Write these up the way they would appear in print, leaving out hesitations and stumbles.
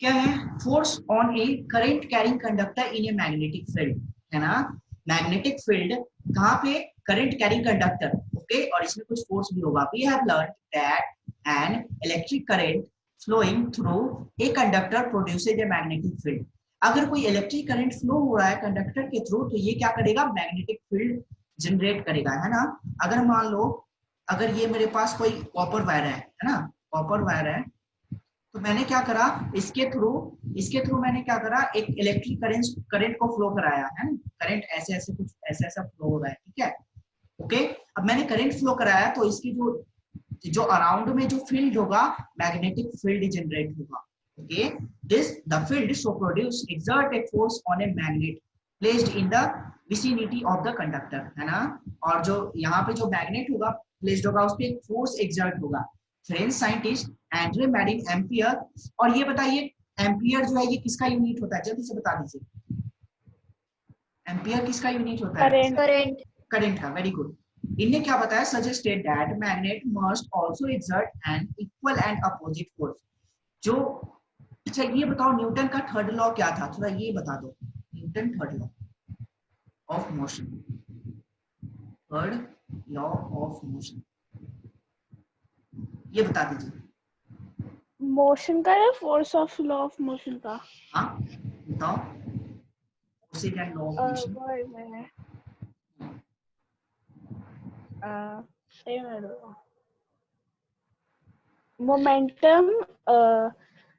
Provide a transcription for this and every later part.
क्या है, force on A current carrying conductor in A magnetic field, है ना। मैग्नेटिक फील्ड कहाँ पे, करंट कैरिंग कंडक्टर, ओके, और इसमें कुछ फोर्स भी होगा। We have learn that an electric current flowing through a conductor produces a magnetic field. अगर कोई इलेक्ट्रिक करंट फ्लो हो रहा है कंडक्टर के थ्रू, तो ये क्या करेगा, मैग्नेटिक फील्ड जनरेट करेगा, है ना। अगर मान लो, अगर ये मेरे पास कोई कॉपर वायर है ना, कॉपर वायर है, तो मैंने क्या करा, इसके थ्रू मैंने क्या करा, एक इलेक्ट्रिक करंट को फ्लो कराया, है ना। करंट ऐसे ऐसे कुछ ऐसा ऐसा फ्लो हो रहा है, ठीक है, ओके। अब मैंने करंट फ्लो कराया, तो इसकी जो अराउंड में जो फील्ड होगा, मैग्नेटिक फील्ड जनरेट होगा, okay. This the field so produce exert a force on a magnet placed in the vicinity of the conductor, है ना। और जो यहाँ पे जो मैग्नेट होगा प्लेस्ड होगा, उस पर एक फोर्स एक्सर्ट होगा। French scientist Andre Marie ampere, और ये बताइए एम्पियर जो है ये किसका यूनिट होता है, जल्दी से बता दीजिए, एम्पियर किसका यूनिट होता है, करंट। करंट का, वेरी गुड। इनने क्या बताया, suggested that magnet must also exert an equal and opposite force. जो, अच्छा ये बताओ, न्यूटन का थर्ड लॉ क्या था, थोड़ा ये बता दो, Newton third law of motion, third law of motion, ये बता दीजिए। मोशन का या force of law of motion का? हाँ बताओ, forces and law of motion. Momentum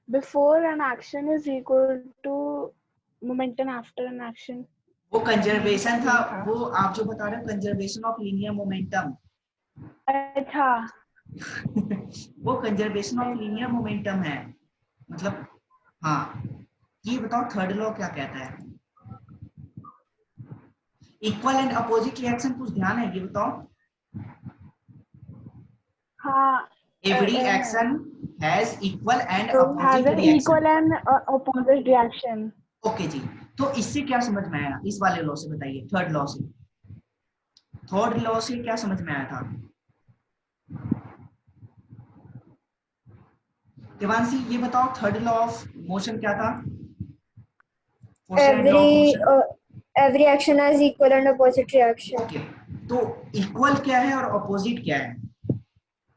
before an action is equal to momentum after an action. वो conservation था, वो आप जो बता रहे हो कंजर्वेशन ऑफ लीनियर मोमेंटम। अच्छा। वो कंजर्वेशन ऑफ लीनियर मोमेंटम है, मतलब हाँ। ये बताओ थर्ड लॉ क्या कहता है, इक्वल एंड अपोजिट रिएक्शन, कुछ ध्यान है, ये बताओ। हाँ, every action has equal and has opposite an reaction. equal and opposite reaction. Okay ji, तो इससे क्या समझ में आया, इस वाले लॉ से बताइए, थर्ड लॉ से, थर्ड लॉ से क्या समझ में आया था देवांशी, ये बताओ थर्ड लॉ ऑफ मोशन क्या था। Every action has equal and opposite reaction. Okay, तो इक्वल क्या है और अपोजिट क्या है,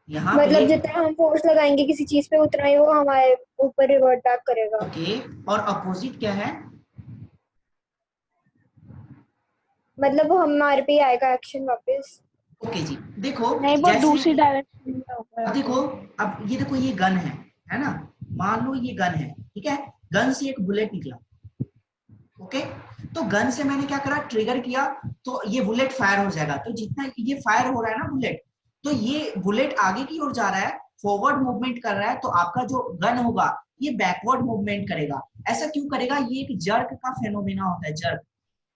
यहाँ मतलब पे जितना हम फोर्स लगाएंगे किसी चीज पे, उतना ही वो हमारे ऊपर रिवर्ट बैक करेगा। ओके, और अपोजिट क्या है, मतलब वो हमारे पे ही आएगा एक्शन वापस। ओके जी। देखो नहीं, वो दूसरी डायरेक्शन में होगा। अब देखो, अब ये देखो, ये गन है ना, मान लो ये गन है, ठीक है, गन से एक बुलेट निकला, ओके। तो गन से मैंने क्या करा, ट्रिगर किया, तो ये बुलेट फायर हो जाएगा। तो जितना ये फायर हो रहा है ना बुलेट, तो ये बुलेट आगे की ओर जा रहा है, फॉरवर्ड मूवमेंट कर रहा है, तो आपका जो गन होगा ये बैकवर्ड मूवमेंट करेगा। ऐसा क्यों करेगा, ये एक जर्क का फेनोमेना होता है, जर्क,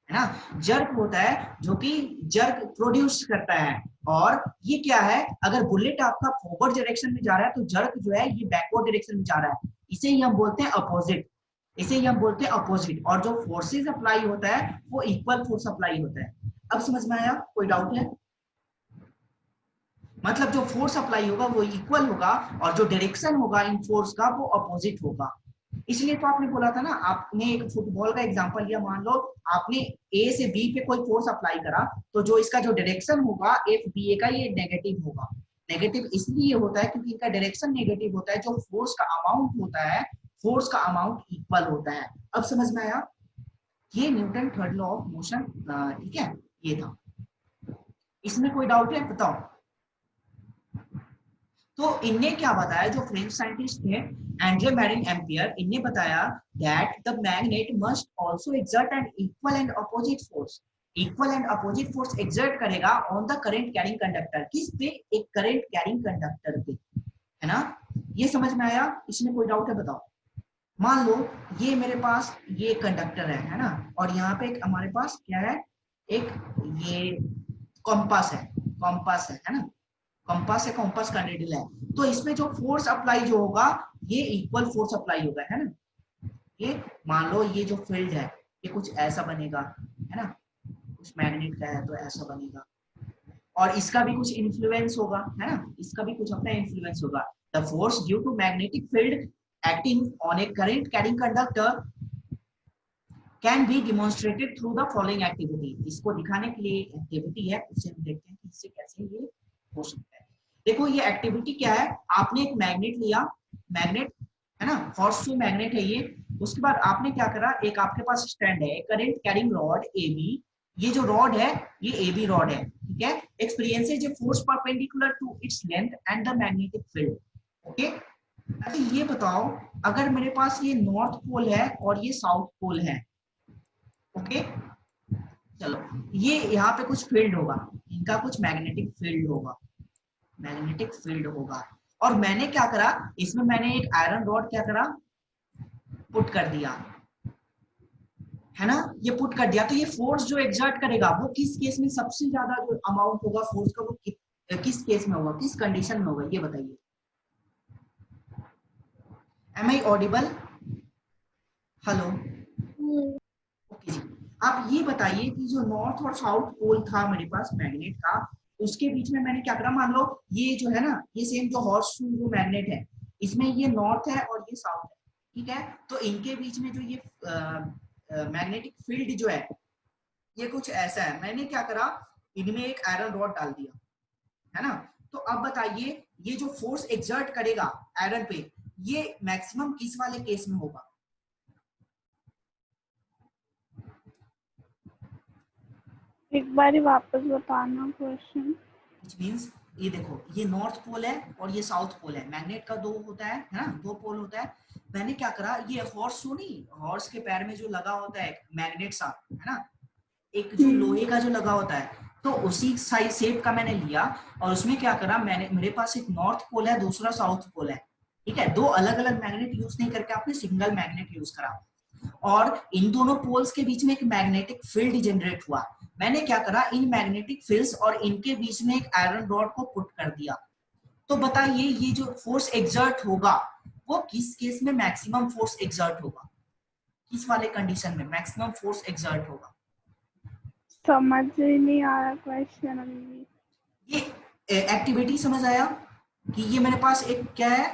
है ना। जर्क होता है जो कि जर्क प्रोड्यूस करता है। और ये क्या है, अगर बुलेट आपका फॉरवर्ड डायरेक्शन में जा रहा है, तो जर्क जो है ये बैकवर्ड डायरेक्शन में जा रहा है, इसे ही हम बोलते हैं अपोजिट, इसे ही हम बोलते हैं अपोजिट। और जो फोर्सेस अप्लाई होता है वो इक्वल फोर्स अप्लाई होता है। अब समझ में आया, कोई डाउट है, मतलब जो फोर्स अप्लाई होगा वो इक्वल होगा, और जो डायरेक्शन होगा इन फोर्स का वो अपोजिट होगा। इसलिए तो आपने बोला था ना, आपने एक फुटबॉल का एग्जांपल लिया, मान लो आपने ए से बी पे कोई फोर्स अप्लाई करा, तो जो इसका जो डायरेक्शन होगा एफ बी ए का, ये नेगेटिव होगा। नेगेटिव इसलिए होता है क्योंकि इनका डायरेक्शन नेगेटिव होता है, जो फोर्स का अमाउंट होता है, फोर्स का अमाउंट इक्वल होता है। अब समझ में आया, ये Newton third law of motion, ठीक है, ये था। इसमें कोई डाउट है, बताओ। तो इनने क्या बताया, जो फ्रेंच साइंटिस्ट थे एंड्रे मैरिन एम्पियर, इनने बताया that the magnet must also exert an equal and opposite force. Equal and opposite force exert करेगा on the current carrying conductor, किस पे, एक करंट कैरिंग कंडक्टर पे, है ना। ये समझ में आया, इसमें कोई डाउट है, बताओ। मान लो ये मेरे पास ये कंडक्टर है ना, और यहाँ पे एक हमारे पास क्या है, एक ये कॉम्पास है, कॉम्पास है ना, कंपास है, कंपास का नीडल है। तो इसमें जो फोर्स अप्लाई जो होगा ये इक्वल फोर्स अप्लाई होगा, है ना। ये मान लो ये जो फील्ड है ये कुछ ऐसा बनेगा, है ना, कुछ मैग्नेट का है तो ऐसा बनेगा, और इसका भी कुछ इन्फ्लुएंस होगा, है ना, इसका भी कुछ अपना इन्फ्लुएंस होगा। The force due to magnetic field acting on a current carrying conductor can be demonstrated through the following activity। इसको दिखाने के लिए एक्टिविटी है, उससे हम देखते हैं कि इससे कैसे ये हो सकता है। देखो ये एक्टिविटी क्या है, आपने एक मैग्नेट लिया, मैग्नेट है ना, हॉर्स शू मैग्नेट है ये। उसके बाद आपने क्या करा, एक आपके पास स्टैंड है, करंट कैरिंग रॉड AB, ये जो रॉड है ये AB रॉड है, ठीक है। Experiences a force perpendicular to its length and the magnetic field. Okay, अच्छा ये बताओ, अगर मेरे पास ये नॉर्थ पोल है और ये साउथ पोल है, ओके, चलो ये यहाँ पे कुछ फील्ड होगा, इनका कुछ मैग्नेटिक फील्ड होगा, मैग्नेटिक फील्ड होगा। और मैंने क्या करा, इसमें मैंने एक आयरन रॉड क्या करा, पुट कर दिया, है ना, ये पुट कर दिया। तो ये फोर्स जो एग्जर्ट करेगा वो किस केस में सबसे ज्यादा जो अमाउंट होगा फोर्स का, वो किस केस में होगा, किस कंडीशन में होगा, ये बताइए। Am I audible? Hello, okay ji. आप ये बताइए कि जो नॉर्थ और साउथ पोल था मेरे पास मैग्नेट का, उसके बीच में मैंने क्या करा, मान लो ये जो है ना, ये सेम जो हॉर्स शू जो मैग्नेट है, इसमें ये नॉर्थ है और ये साउथ है, ठीक है। तो इनके बीच में जो ये मैग्नेटिक फील्ड जो है ये कुछ ऐसा है। मैंने क्या करा, इनमें एक आयरन रॉड डाल दिया, है ना। तो अब बताइए ये जो फोर्स एक्सर्ट करेगा आयरन पे, ये मैक्सिमम किस वाले केस में होगा? एक बार वापस बताना क्वेश्चन। व्हिच मींस ये देखो, ये नॉर्थ पोल है और ये साउथ पोल है, मैग्नेट का दो होता है ना, दो पोल होता है। मैंने क्या करा, ये हॉर्स शू नहीं, हॉर्स के पैर में जो लगा होता है मैग्नेट सा, है ना, एक जो लोहे का जो लगा होता है, तो उसी साइज शेप का मैंने लिया और उसमें क्या करा, मैंने, मेरे पास एक नॉर्थ पोल है, दूसरा साउथ पोल है, ठीक है। दो अलग अलग मैग्नेट यूज नहीं करके आपने सिंगल मैग्नेट यूज करा, और इन दोनों पोल्स के बीच में एक मैग्नेटिक फील्ड जनरेट हुआ। मैंने क्या करा, इन मैग्नेटिक फील्ड्स और इनके बीच में एक आयरन रॉड को पुट कर दिया। तो बताइए ये जो फोर्स एक्सर्ट होगा वो किस केस में मैक्सिमम फोर्स एक्सर्ट होगा, किस वाले कंडीशन में मैक्सिमम फोर्स एक्सर्ट होगा? समझ ही नहीं आ रहा क्वेश्चन अभी भी। ये एक्टिविटी समझ आया कि ये मेरे पास एक क्या है,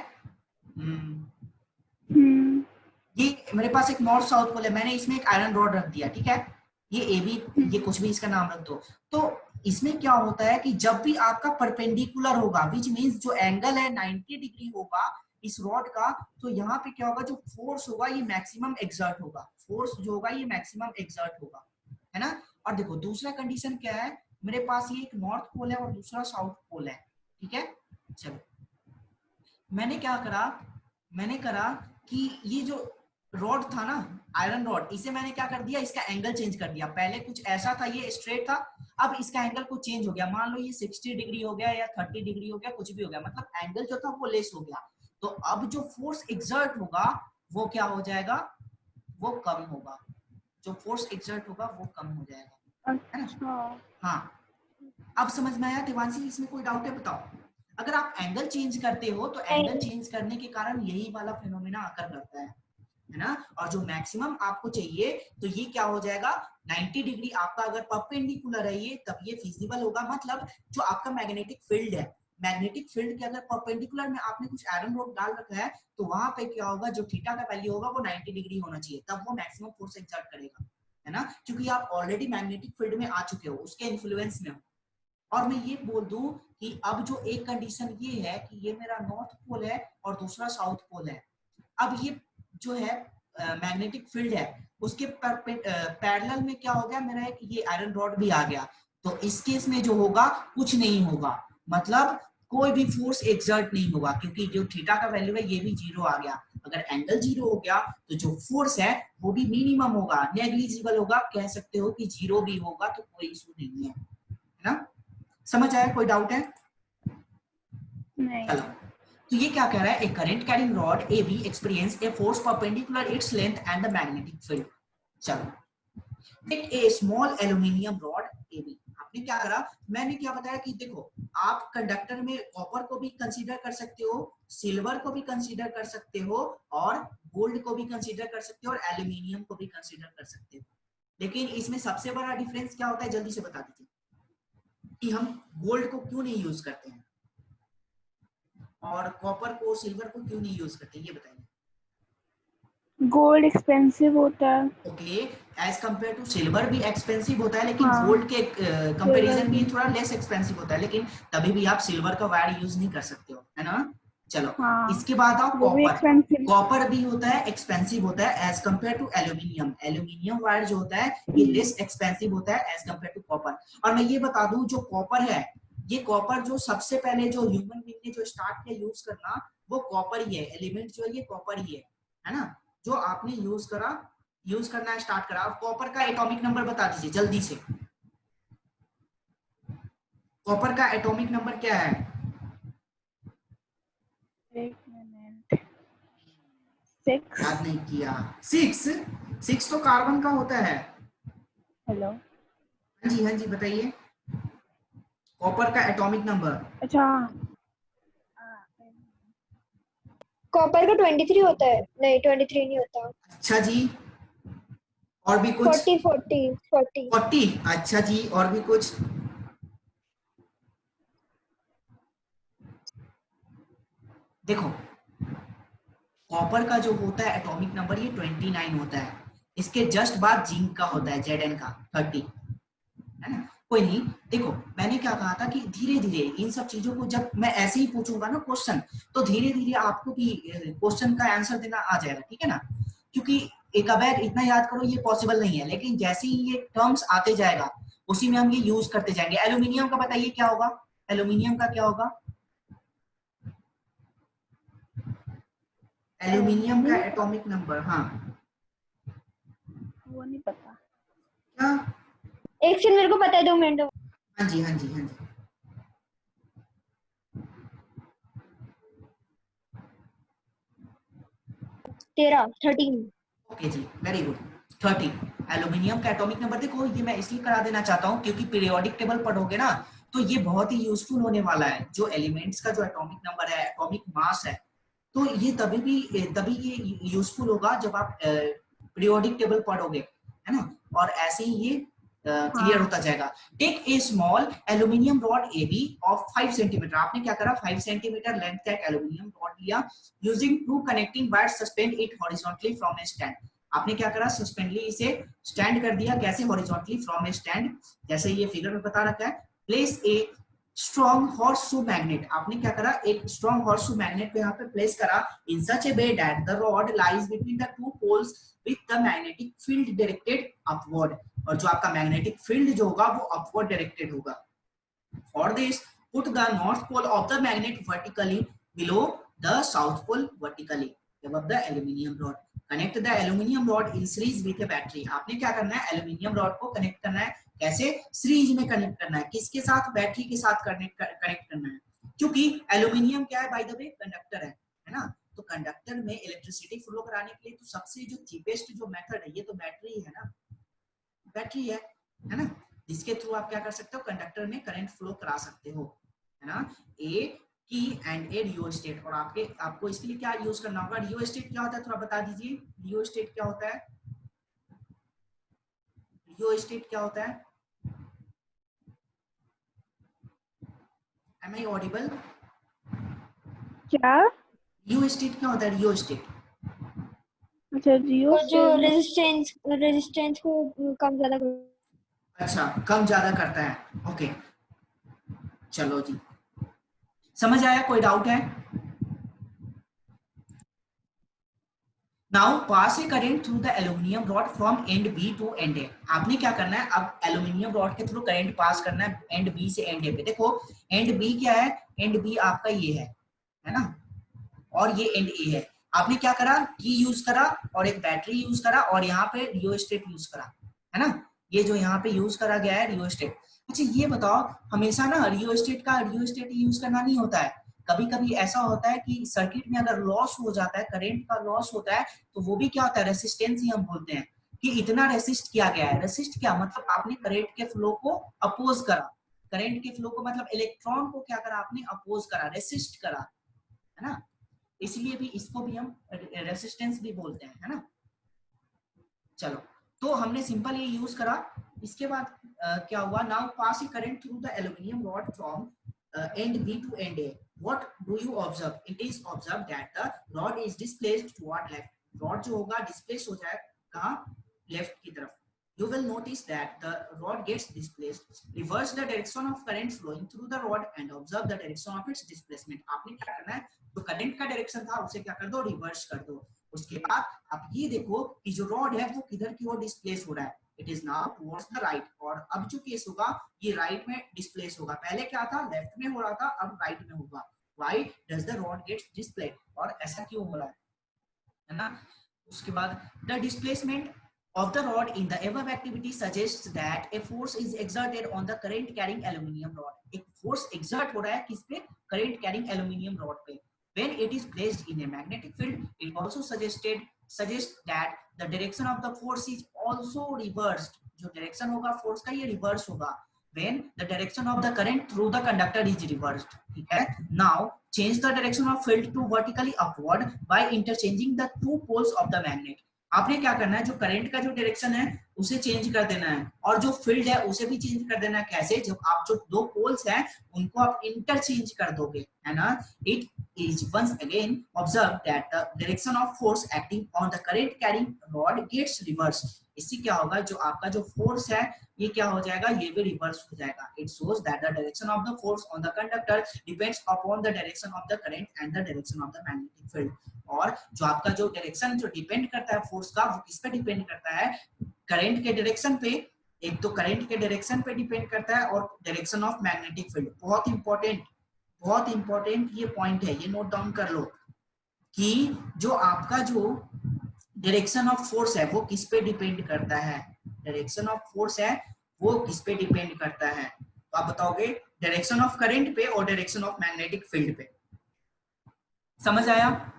ये मेरे पास एक नॉर्थ साउथ पोल है, मैंने इसमें एक आयरन रॉड रख दिया, ठीक है। ये ए बी, ये कुछ भी इसका नाम रख दो। तो इसमें क्या होता है कि जब भी आपका परपेंडिकुलर होगा, विच मींस जो एंगल है 90 डिग्री होगा इस रॉड का, तो यहाँ पे क्या होगा, जो फोर्स होगा ये मैक्सिमम एक्सर्ट होगा, फोर्स जो होगा ये मैक्सिमम एक्सर्ट होगा, है ना। और देखो दूसरा कंडीशन क्या है, मेरे पास ये एक नॉर्थ पोल है और दूसरा साउथ पोल है, ठीक है। चलो मैंने क्या करा, मैंने करा कि ये जो रॉड था ना, आयरन रॉड, इसे मैंने क्या कर दिया, इसका एंगल चेंज कर दिया। पहले कुछ ऐसा था, ये स्ट्रेट था, अब इसका एंगल कुछ चेंज हो गया, मान लो ये 60 डिग्री हो गया या 30 डिग्री हो गया, कुछ भी हो गया, मतलब एंगल जो था वो लेस हो गया। तो अब जो फोर्स एक्सर्ट होगा वो क्या हो जाएगा, वो कम होगा, जो फोर्स एक्सर्ट होगा वो कम हो जाएगा, है ना। हाँ, अब समझ में आया देवांशी? इसमें कोई डाउट है बताओ? अगर आप एंगल चेंज करते हो तो एंगल चेंज करने के कारण यही वाला फिनोमेना आकर करता है ना। और जो मैक्सिमम आपको चाहिए, तो ये क्या हो जाएगा, 90 डिग्री आपका अगर परपेंडिकुलर है ये, तब ये फिजिबल होगा। मतलब जो आपका मैग्नेटिक फील्ड है, मैग्नेटिक फील्ड के अगर परपेंडिकुलर में आपने कुछ आयरन रॉड डाल रखा है, तो वहां पे क्या होगा, जो थीटा का वैल्यू होगा वो 90 डिग्री होना चाहिए, तब वो मैक्सिमम फोर्स एक्सर्ट करेगा, है ना, क्योंकि आप ऑलरेडी मैग्नेटिक फील्ड में आ चुके हो, उसके इन्फ्लुएंस में हो। और मैं ये बोल दूं कि अब जो एक कंडीशन ये है कि ये मेरा नॉर्थ पोल है और दूसरा साउथ पोल है, अब ये जो है मैग्नेटिक फील्ड है उसके पैरेलल में क्या हो गया, मेरा एक ये आयरन रॉड भी आ गया। तो इस केस में जो होगा कुछ नहीं होगा, मतलब कोई भी फोर्स एक्सर्ट नहीं होगा, क्योंकि जो थीटा का वैल्यू है ये भी 0 आ गया। अगर एंगल 0 हो गया तो जो फोर्स है वो भी मिनिमम होगा, नेग्लिजिबल होगा, कह सकते हो कि 0 भी होगा तो कोई इशू नहीं है ना। समझ आया? कोई डाउट है? नहीं। चलो, तो ये क्या कह रहा है, a current carrying rod AB experience a force perpendicular its length and the magnetic field. चलो, take a small aluminium rod AB। आपने क्या करा, मैंने क्या बताया कि देखो आप कंडक्टर में कॉपर को भी कंसीडर कर सकते हो, सिल्वर को भी कंसीडर कर सकते हो, और गोल्ड को भी कंसीडर कर सकते हो, और एल्यूमिनियम को भी कंसीडर कर सकते हो। लेकिन इसमें सबसे बड़ा डिफरेंस क्या होता है, जल्दी से बता दीजिए कि हम गोल्ड को क्यों नहीं यूज करते हैं और कॉपर को, सिल्वर को क्यों नहीं यूज करते, ये बताइए। गोल्ड एक्सपेंसिव होता है। Okay, as compare to silver भी एक्सपेंसिव होता है, लेकिन हाँ, गोल्ड के कंपैरिजन भी सिल्वर थोड़ा लेस एक्सपेंसिव होता है, लेकिन तभी भी आप सिल्वर का वायर यूज नहीं कर सकते हो, है ना। चलो, हाँ इसके बाद आओ वो भी कॉपर। एक्सपेंसिव। कॉपर भी होता है, एक्सपेंसिव होता है as compare to aluminium. Aluminium wire जो होता है ये लेस एक्सपेंसिव होता है एज कंपेयर टू कॉपर। और मैं ये बता दूं, जो कॉपर है, ये कॉपर जो सबसे पहले जो ह्यूमन बीइंग ने जो स्टार्ट किया यूज करना, वो कॉपर ही है। एलिमेंट जो है ये कॉपर ही है ना, जो आपने यूज करना स्टार्ट करा। अब कॉपर का एटॉमिक नंबर बता दीजिए जल्दी से। कॉपर का एटॉमिक नंबर क्या है? एक मिनट, 6। याद नहीं किया। 6। 6 तो कार्बन का होता है। हेलो, हाँ जी बताइए, कॉपर का एटॉमिक नंबर। अच्छा कॉपर का 23 होता है, नहीं 23 नहीं होता। अच्छा जी, और भी कुछ? 40। 40। अच्छा जी, और भी कुछ? देखो, कॉपर का जो होता है एटॉमिक नंबर ये 29 होता है। इसके जस्ट बाद जिंक का होता है, Zn का 30, है ना। कोई नहीं, देखो मैंने क्या कहा था कि धीरे धीरे इन सब चीजों को जब मैं ऐसे ही पूछूंगा ना क्वेश्चन, तो धीरे धीरे आपको भी क्वेश्चन का आंसर देना आ जाएगा, ठीक है ना। क्योंकि एक अबैग इतना याद करो ये पॉसिबल नहीं है, लेकिन जैसे ही ये टर्म्स आते जाएगा उसी में हम ये यूज करते जाएंगे। एल्यूमिनियम का बताइए क्या होगा? एल्यूमिनियम का क्या होगा? एल्यूमिनियम का एल्यूमिनियम एटॉमिक नंबर, हाँ। वो नहीं पता। क्या? एक सेकंड, मेरे को पता है, 2 मिनट। हाँ जी हाँ जी हाँ जी। 13। ओके जी, वेरी गुड। 30 एल्यूमिनियम का एटॉमिक नंबर। देखो ये मैं इसलिए करा देना चाहता हूँ क्योंकि पीरियोडिक टेबल पढ़ोगे ना, तो ये बहुत ही यूजफुल होने वाला है। जो एलिमेंट्स का जो एटॉमिक नंबर है, एटॉमिक मास है, तो ये तभी ये यूजफुल होगा जब आप पीरियोडिक टेबल पढ़ोगे, है ना। और ऐसे ही ये क्लियर हाँ, होता जाएगा। Take a small aluminium rod AB of 5 centimetre. आपने क्या करा, 5 सेंटीमीटर लेंथ का एक एल्यूमिनियम रॉड लिया, using 2 connecting wires suspend it horizontally from a stand. आपने क्या करा, सस्पेंडली इसे स्टैंड कर दिया। कैसे? हॉरिजॉन्टली फ्रॉम ए स्टैंड, जैसे ये फिगर में बता रखा है। Place a strong horseshoe magnet. आपने क्या करा, एक स्ट्रॉन्ग हॉर्सशू मैग्नेट को यहाँ पे प्लेस करा in such a way that the rod lies between the 2 poles with the magnetic field directed upward. और जो आपका मैग्नेटिक फील्ड जो होगा वो अपवर्ड डायरेक्टेड होगा। For this, put the north pole of the magnet vertically below the south pole vertically above the aluminium rod. Connect the aluminium rod in series with a battery. आपने क्या करना है, aluminium rod को connect करना है। कैसे? Series में connect करना है। किसके साथ? बैटरी के साथ कनेक्ट करना है। क्योंकि एल्यूमिनियम क्या है, बाय द वे कंडक्टर है ना। तो कंडक्टर में इलेक्ट्रिसिटी फ्लो कराने के लिए तो सबसे जो चीपेस्ट जो मेथड है, ये तो बैटरी है ना। बैटरी है ना, जिसके थ्रू आप क्या कर सकते हो, कंडक्टर में करंट फ्लो करा सकते हो, है ना। ए की एंड ए रियोस्टेट। और आपको इसके लिए क्या यूज करना होगा? रियोस्टेट क्या होता है, थोड़ा बता दीजिए। रियोस्टेट क्या होता है? रियोस्टेट क्या होता है? Am I audible? क्या? रियोस्टेट क्या होता है? रियोस्टेट अच्छा, जियो वो जो स्टेट। रेजिस्टेंस को कम ज्यादा कर। अच्छा, कम ज्यादा करता है। ओके, चलो जी, समझ आया? कोई डाउट है? Now pass a current through the aluminium rod from end B to end A. आपने क्या करना है, अब एल्यूमिनियम रॉड के थ्रू करंट पास करना है एंड बी से एंड ए पे। देखो एंड बी क्या है, एंड बी आपका ये है ना, और ये एंड ए है। आपने क्या करा, की यूज करा और एक बैटरी यूज करा और यहाँ पे रियोस्टेट यूज करा, है ना। ये जो यहाँ पे यूज करा गया है रियोस्टेट। अच्छा ये बताओ, हमेशा ना रियोस्टेट यूज करना नहीं होता है। कभी कभी ऐसा होता है कि सर्किट में अगर लॉस हो जाता है, करंट का लॉस होता है, तो वो भी क्या होता है, रेसिस्टेंस ही हम बोलते हैं कि इतना रेसिस्ट किया गया है। रेसिस्ट क्या मतलब, आपने करंट के फ्लो को अपोज करा। करंट के फ्लो को मतलब इलेक्ट्रॉन को क्या करा, आपने अपोज करा, रेसिस्ट करा, है ना। इसलिए भी इसको भी हम रेसिस्टेंस भी बोलते हैं, है ना। चलो, तो हमने सिंपल ये यूज करा। इसके बाद क्या हुआ, now pass A current through the aluminium rod from end B to end A. What do you observe? It is observed that the rod is displaced toward left. Rod जो होगा displace हो जाए कहाँ, लेफ्ट की तरफ. You will notice that the rod gets displaced. Reverse the direction of current flowing through the rod and observe the direction of its displacement. आपने क्या करना है, जो करंट का डायरेक्शन था उसे क्या कर दो, रिवर्स कर दो. उसके बाद आप ये देखो कि जो रॉड है वो किधर की ओर डिस्प्लेस हो रहा है. It is now towards the right. और अब जो केस होगा ये राइट में डिस्प्लेस होगा. पहले क्या था, लेफ्ट में हो रहा था, अब राइट में होगा. Why does the rod gets displaced? और ऐसा क्यों हो रहा है ना. उसके बाद the displacement of the rod in the above activity suggests that a force is exerted on the current carrying aluminium rod. एक force exert हो रहा है किस पे, current carrying aluminium rod पे. When it is placed in a magnetic field, it also suggests that the direction of the force is also reversed. जो direction होगा force का ये reverse होगा. When the direction of the current through the conductor is reversed. ठीक है. Now change the direction of field to vertically upward by interchanging the two poles of the magnet. आपने क्या करना है, जो करंट का जो डायरेक्शन है उसे चेंज कर देना है और जो फील्ड है उसे भी चेंज कर देना है. कैसे, जब आप जो दो पोल्स हैं उनको आप इंटरचेंज कर दोगे, है ना. It is once again observe that the direction of force acting on the current carrying rod gets reverse. इससे क्या होगा, जो आपका जो फोर्स है ये क्या हो जाएगा, ये भी रिवर्स हो जाएगा. It shows that the direction of the force on the conductor depends upon the direction of the current and the direction of the magnetic field. और जो आपका जो डायरेक्शन जो डिपेंड करता है फोर्स का, वो किस पे डिपेंड करता है, करंट के डायरेक्शन पे. एक तो करंट के डायरेक्शन पे डिपेंड करता है और डायरेक्शन ऑफ मैग्नेटिक फील्ड. बहुत इंपॉर्टेंट ये पॉइंट है, ये नोट डाउन कर लो कि जो आपका जो डायरेक्शन ऑफ फोर्स है वो किस पे डिपेंड करता है. डायरेक्शन ऑफ फोर्स है वो किस पे डिपेंड करता है, तो आप बताओगे डायरेक्शन ऑफ करंट पे और डायरेक्शन ऑफ मैग्नेटिक फील्ड पे. समझ आया.